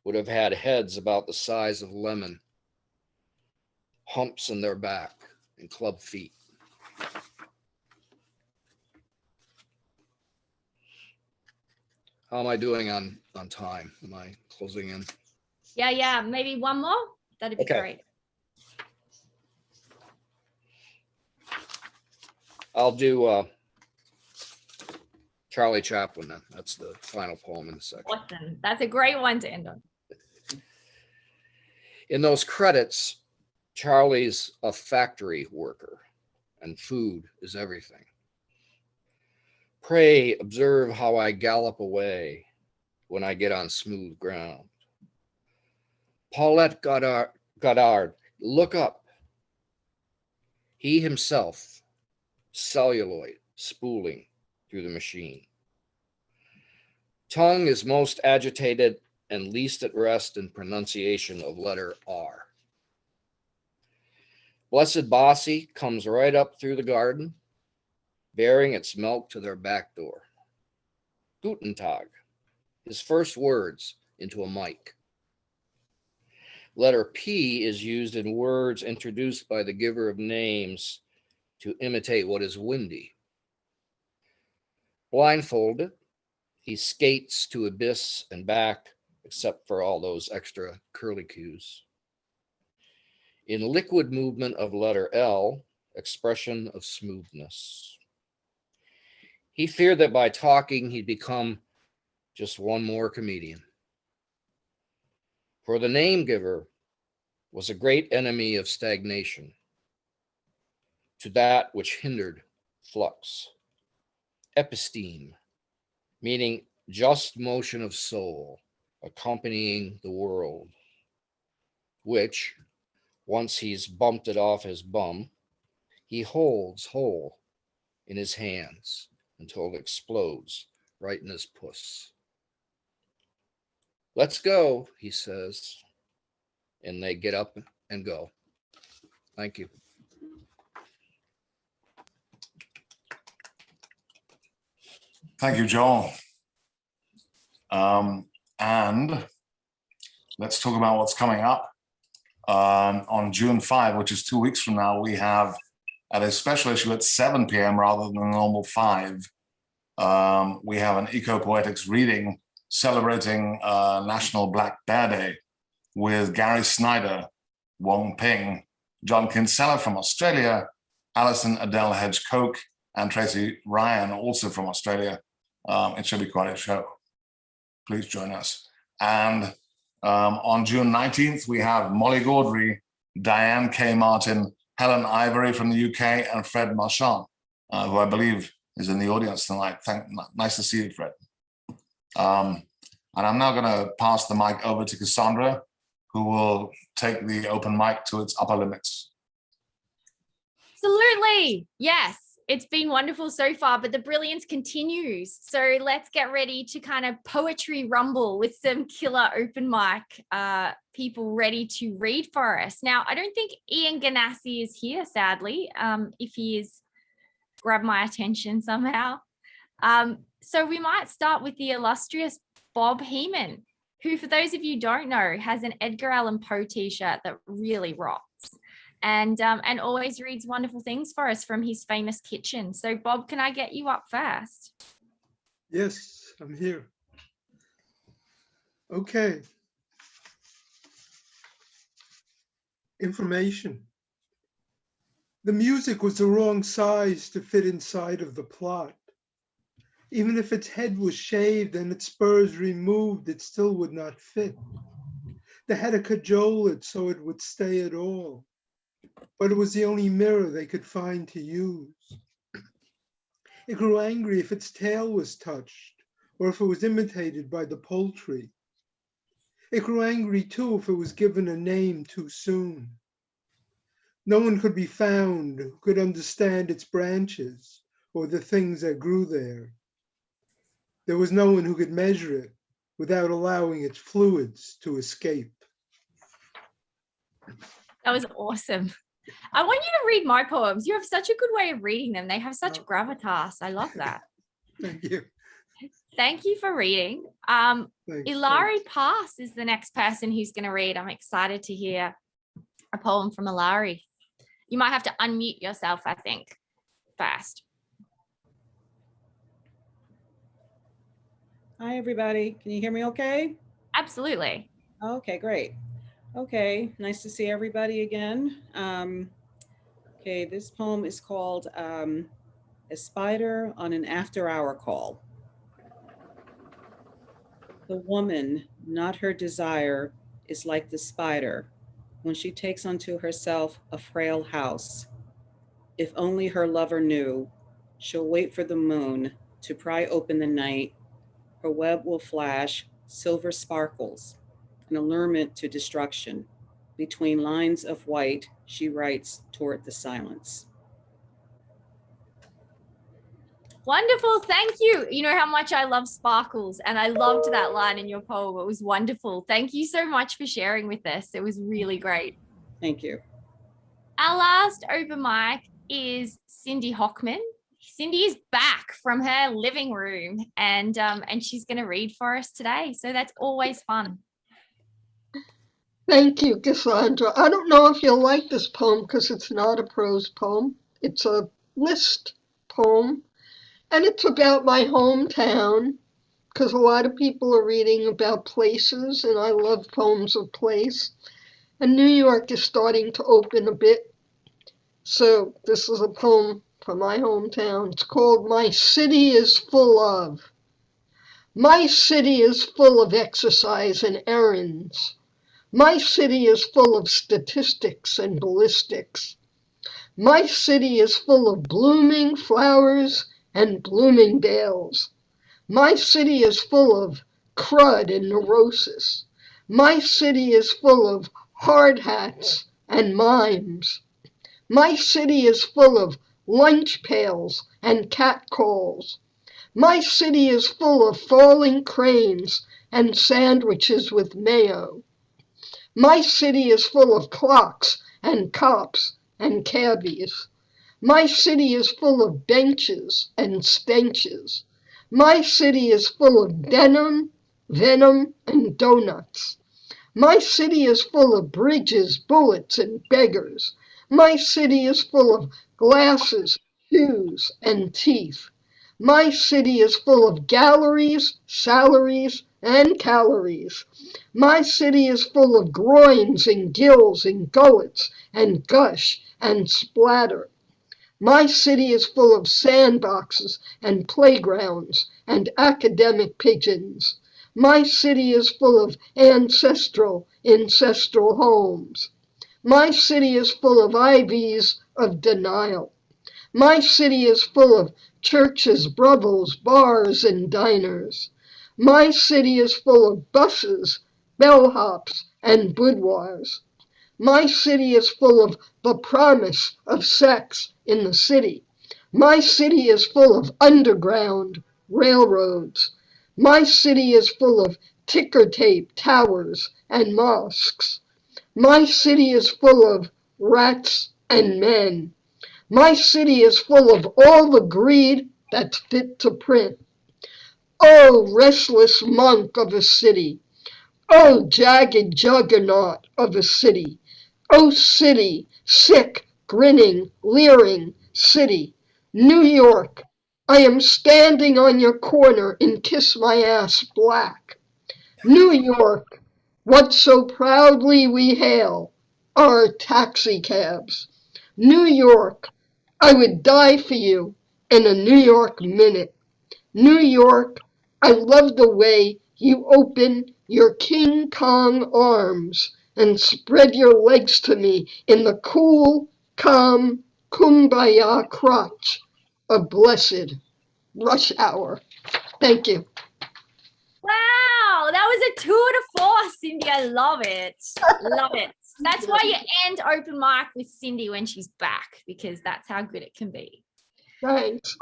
would have had heads about the size of lemon, humps in their back, and club feet. How am I doing on time? Am I closing in? Yeah. Maybe one more. That'd be great. I'll do Charlie Chaplin then. That's the final poem in the section. Awesome. That's a great one to end on. In those credits, Charlie's a factory worker and food is everything. Pray, observe how I gallop away when I get on smooth ground. Paulette Goddard, look up. He himself, celluloid spooling through the machine. Tongue is most agitated and least at rest in pronunciation of letter R. Blessed Bossy comes right up through the garden, bearing its milk to their back door. Guten Tag, his first words into a mic. Letter P is used in words introduced by the giver of names to imitate what is windy. Blindfolded, he skates to abyss and back, except for all those extra curlicues. In liquid movement of letter L, expression of smoothness. He feared that by talking, he'd become just one more comedian. For the name giver was a great enemy of stagnation, to that which hindered flux. Episteme, meaning just motion of soul, accompanying the world, which, once he's bumped it off his bum, he holds whole in his hands until it explodes right in his puss. Let's go, he says, and they get up and go. Thank you. Thank you, Joel. And let's talk about what's coming up. On June 5, which is 2 weeks from now, we have at a special issue at 7 p.m. rather than the normal 5. We have an eco-poetics reading celebrating National Black Bear Day with Gary Snyder, Wong Ping, John Kinsella from Australia, Alison Adele Hedge-Coke, and Tracy Ryan, also from Australia. It should be quite a show. Please join us. And on June 19th, we have Molly Gaudry, Diane K. Martin, Helen Ivory from the UK, and Fred Marchand, who I believe is in the audience tonight. Nice to see you, Fred. And I'm now going to pass the mic over to Cassandra, who will take the open mic to its upper limits. Absolutely. Yes. It's been wonderful so far, but the brilliance continues. So let's get ready to kind of poetry rumble with some killer open mic people ready to read for us. Now, I don't think Ian Ganassi is here, sadly. If he is, grab my attention somehow. So we might start with the illustrious Bob Heeman, who, for those of you who don't know, has an Edgar Allan Poe t-shirt that really rocks. And always reads wonderful things for us from his famous kitchen. So Bob, can I get you up first? Yes, I'm here. Okay. Information. The music was the wrong size to fit inside of the plot. Even if its head was shaved and its spurs removed, it still would not fit. They had to cajole it so it would stay at all, but it was the only mirror they could find to use. It grew angry if its tail was touched, or if it was imitated by the poultry. It grew angry too if it was given a name too soon. No one could be found who could understand its branches or the things that grew there. There was no one who could measure it without allowing its fluids to escape. That was awesome. I want you to read my poems. You have such a good way of reading them. They have such gravitas. I love that. Thank you. Thank you for reading. Thanks. Ilari Pass is the next person who's going to read. I'm excited to hear a poem from Ilari. You might have to unmute yourself, I think, first. Hi, everybody. Can you hear me okay? Absolutely. Okay, great. Okay, nice to see everybody again. Okay, this poem is called A Spider on an After-Hour Call. The woman, not her desire, is like the spider when she takes unto herself a frail house. If only her lover knew, she'll wait for the moon to pry open the night. Her web will flash silver sparkles, an allurement to destruction. Between lines of white, she writes toward the silence. Wonderful. Thank you. You know how much I love sparkles, and I loved that line in your poem. It was wonderful. Thank you so much for sharing with us. It was really great. Thank you. Our last open mic is Cindy Hockman. Cindy is back from her living room, and she's going to read for us today. So that's always fun. Thank you, Cassandra. I don't know if you'll like this poem because it's not a prose poem. It's a list poem, and it's about my hometown because a lot of people are reading about places, and I love poems of place. And New York is starting to open a bit. So this is a poem from my hometown. It's called My City is Full of. My city is full of exercise and errands. My city is full of statistics and ballistics. My city is full of blooming flowers and Bloomingdales. My city is full of crud and neurosis. My city is full of hard hats and mimes. My city is full of lunch pails and catcalls. My city is full of falling cranes and sandwiches with mayo. My city is full of clocks and cops and cabbies. My city is full of benches and stenches. My city is full of denim, venom, and donuts. My city is full of bridges, bullets, and beggars. My city is full of glasses, shoes, and teeth. My city is full of galleries, salaries, and calories. My city is full of groins and gills and gullets and gush and splatter. My city is full of sandboxes and playgrounds and academic pigeons. My city is full of ancestral homes. My city is full of ivies of denial. My city is full of churches, brothels, bars, and diners. My city is full of buses, bellhops, and boudoirs. My city is full of the promise of sex in the city. My city is full of underground railroads. My city is full of ticker tape towers and mosques. My city is full of rats and men. My city is full of all the greed that's fit to print. Oh, restless monk of a city. Oh, jagged juggernaut of a city. Oh, city, sick, grinning, leering city. New York, I am standing on your corner in Kiss My Ass Black. New York, what so proudly we hail our taxicabs. New York, I would die for you in a New York minute. New York, I love the way you open your King Kong arms and spread your legs to me in the cool, calm, kumbaya crotch of blessed rush hour. Thank you. Wow, that was a tour de force, Cindy. I love it. Love it. That's why you end open mic with Cindy when she's back, because that's how good it can be. Thanks.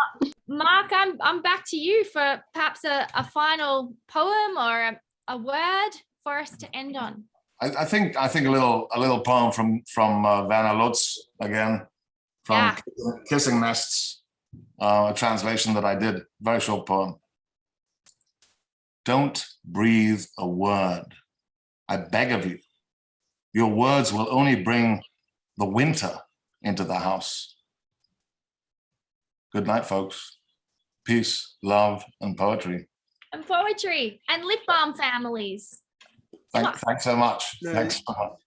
Mark, I'm back to you for perhaps a final poem or a word for us to end on. I think a little poem from Werner Lutz again, from Kissing Nests, a translation that I did, very short poem. Don't breathe a word, I beg of you. Your words will only bring the winter into the house. Good night, folks. Peace, love, and poetry. And poetry and Lit Balm families. Thanks so much. Night. Thanks so much.